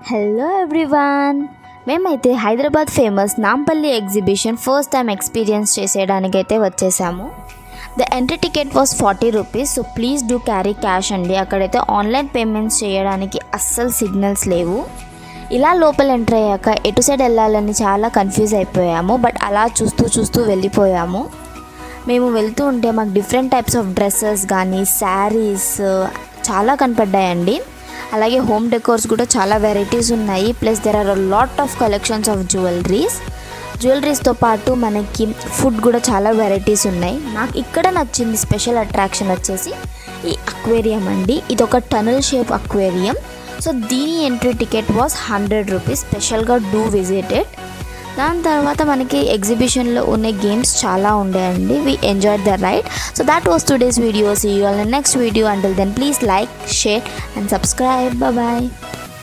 Hello everyone, మేమైతే Hyderabad famous Nampally exhibition first time experience చేసేయడానికైతే వచ్చేసాము. The entry ticket was 40 rupees. So please do carry cash అండి. అక్కడైతే online payments చేయడానికి అస్సలు సిగ్నల్స్ లేవు. ఇలా లోపల ఎంటర్ అయ్యాక ఎటు సైడ్ వెళ్ళాలని చాలా కన్ఫ్యూజ్ అయిపోయాము. బట్ అలా చూస్తూ వెళ్ళిపోయాము. మేము వెళ్తూ ఉంటే మాకు డిఫరెంట్ టైప్స్ ఆఫ్ డ్రెస్సెస్ కానీ శారీస్ చాలా కనపడ్డాయండి. అలాగే హోమ్ డెకోర్స్ కూడా చాలా వెరైటీస్ ఉన్నాయి. Plus there are lot of collections of జ్యువెలరీస్తో పాటు మనకి ఫుడ్ కూడా చాలా వెరైటీస్ ఉన్నాయి. నాకు ఇక్కడ నచ్చింది స్పెషల్ అట్రాక్షన్ వచ్చేసి ఈ అక్వేరియం అండి. ఇది ఒక టనల్ షేప్ అక్వేరియం. సో దీని ఎంట్రీ టికెట్ వాస్ 100 రూపీస్. స్పెషల్గా డూ విజిటెడ్. దాని తర్వాత మనకి ఎగ్జిబిషన్లో ఉన్న గేమ్స్ చాలా ఉండేయండి. We enjoyed the ride. So that was today's video. See you all in next video. Until then please like, share and subscribe. Bye.